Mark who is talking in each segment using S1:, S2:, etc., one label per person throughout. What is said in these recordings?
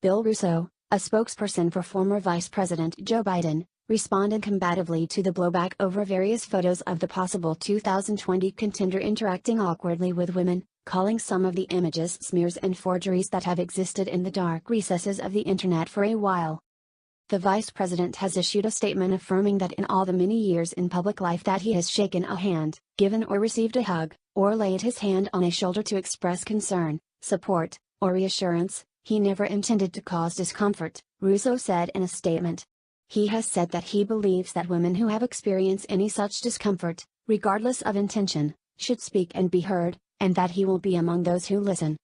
S1: Bill Russo, a spokesperson for former Vice President Joe Biden, responded combatively to the blowback over various photos of the possible 2020 contender interacting awkwardly with women, calling some of the images smears and forgeries that have existed in the dark recesses of the internet for a while. The vice president has issued a statement affirming that in all the many years in public life that he has shaken a hand, given or received a hug, or laid his hand on a shoulder to express concern, support, or reassurance, he never intended to cause discomfort, Russo said in a statement. He has said that he believes that women who have experienced any such discomfort, regardless of intention, should speak and be heard, and that he will be among those who listen.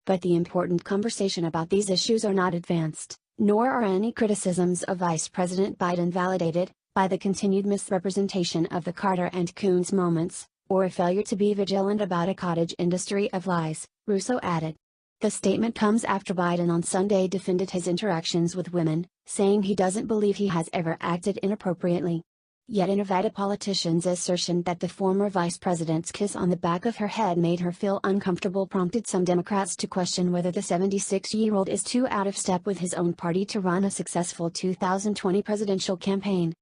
S1: But the important conversation about these issues are not advanced, nor are any criticisms of Vice President Biden validated, by the continued misrepresentation of the Carter and Coons moments, or a failure to be vigilant about a cottage industry of lies, Russo added. The statement comes after Biden on Sunday defended his interactions with women, saying he doesn't believe he has ever acted inappropriately. Yet a Nevada politician's assertion that the former vice president's kiss on the back of her head made her feel uncomfortable prompted some Democrats to question whether the 76-year-old is too out of step with his own party to run a successful 2020 presidential campaign.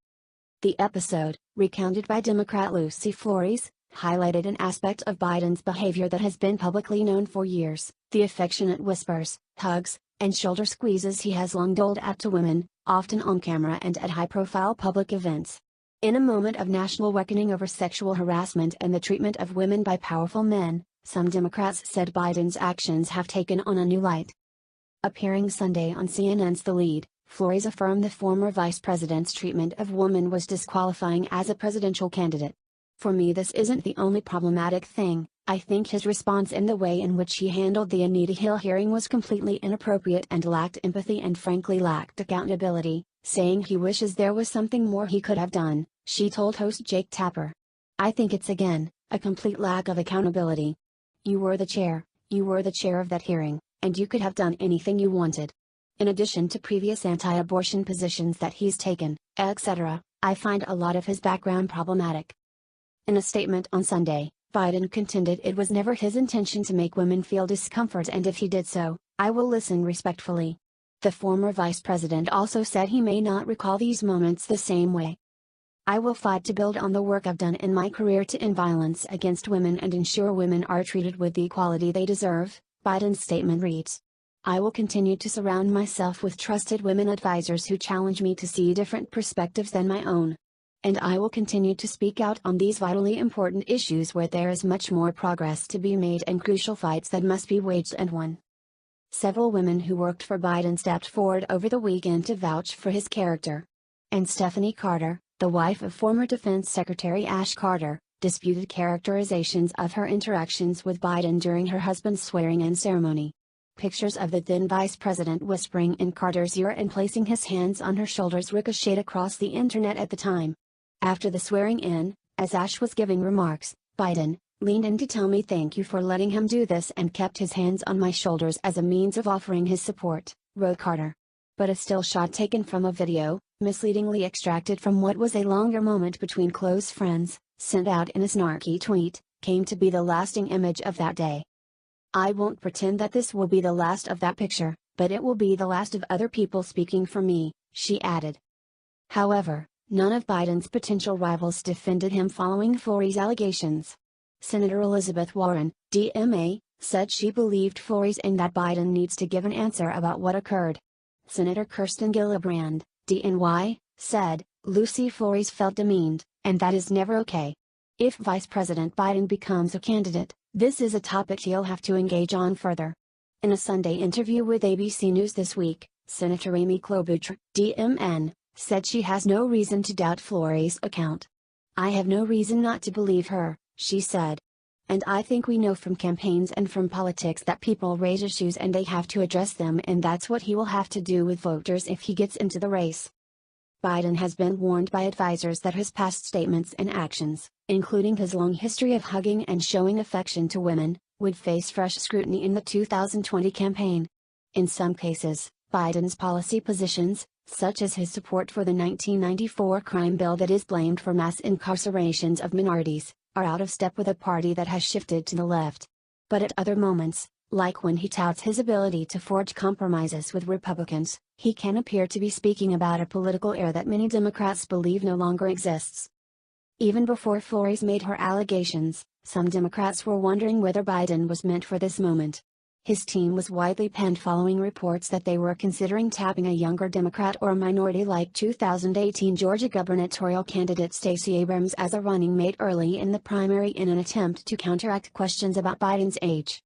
S1: The episode, recounted by Democrat Lucy Flores, highlighted an aspect of Biden's behavior that has been publicly known for years: the affectionate whispers, hugs, and shoulder squeezes he has long doled out to women, often on camera and at high-profile public events. In a moment of national reckoning over sexual harassment and the treatment of women by powerful men, some Democrats said Biden's actions have taken on a new light. Appearing Sunday on CNN's The Lead, Flores affirmed the former vice president's treatment of women was disqualifying as a presidential candidate. For me, this isn't the only problematic thing. I think his response and the way in which he handled the Anita Hill hearing was completely inappropriate and lacked empathy and frankly lacked accountability, saying he wishes there was something more he could have done, she told host Jake Tapper. I think it's again, a complete lack of accountability. You were the chair of that hearing, and you could have done anything you wanted. In addition to previous anti-abortion positions that he's taken, etc., I find a lot of his background problematic. In a statement on Sunday, Biden contended it was never his intention to make women feel discomfort, and if he did so, I will listen respectfully. The former vice president also said he may not recall these moments the same way. I will fight to build on the work I've done in my career to end violence against women and ensure women are treated with the equality they deserve, Biden's statement reads. I will continue to surround myself with trusted women advisors who challenge me to see different perspectives than my own. And I will continue to speak out on these vitally important issues where there is much more progress to be made and crucial fights that must be waged and won. Several women who worked for Biden stepped forward over the weekend to vouch for his character. And Stephanie Carter, the wife of former Defense Secretary Ash Carter, disputed characterizations of her interactions with Biden during her husband's swearing-in ceremony. Pictures of the then vice president whispering in Carter's ear and placing his hands on her shoulders ricocheted across the internet at the time. After the swearing-in, as Ash was giving remarks, Biden leaned in to tell me thank you for letting him do this and kept his hands on my shoulders as a means of offering his support, wrote Carter. But a still shot taken from a video, misleadingly extracted from what was a longer moment between close friends, sent out in a snarky tweet, came to be the lasting image of that day. I won't pretend that this will be the last of that picture, but it will be the last of other people speaking for me, she added. However, none of Biden's potential rivals defended him following Flores' allegations. Senator Elizabeth Warren, DMA, said she believed Flores and that Biden needs to give an answer about what occurred. Senator Kirsten Gillibrand, DNY, said, Lucy Flores felt demeaned, and that is never okay. If Vice President Biden becomes a candidate, this is a topic he'll have to engage on further. In a Sunday interview with ABC News this week, Senator Amy Klobuchar, DMN, said she has no reason to doubt Flores' account. I have no reason not to believe her, she said. And I think we know from campaigns and from politics that people raise issues and they have to address them, and that's what he will have to do with voters if he gets into the race. Biden has been warned by advisors that his past statements and actions, including his long history of hugging and showing affection to women, would face fresh scrutiny in the 2020 campaign. In some cases, Biden's policy positions, such as his support for the 1994 crime bill that is blamed for mass incarcerations of minorities, are out of step with a party that has shifted to the left. But at other moments, Like when he touts his ability to forge compromises with Republicans, he can appear to be speaking about a political era that many Democrats believe no longer exists. Even before Flores made her allegations, some Democrats were wondering whether Biden was meant for this moment. His team was widely panned following reports that they were considering tapping a younger Democrat or a minority like 2018 Georgia gubernatorial candidate Stacey Abrams as a running mate early in the primary in an attempt to counteract questions about Biden's age.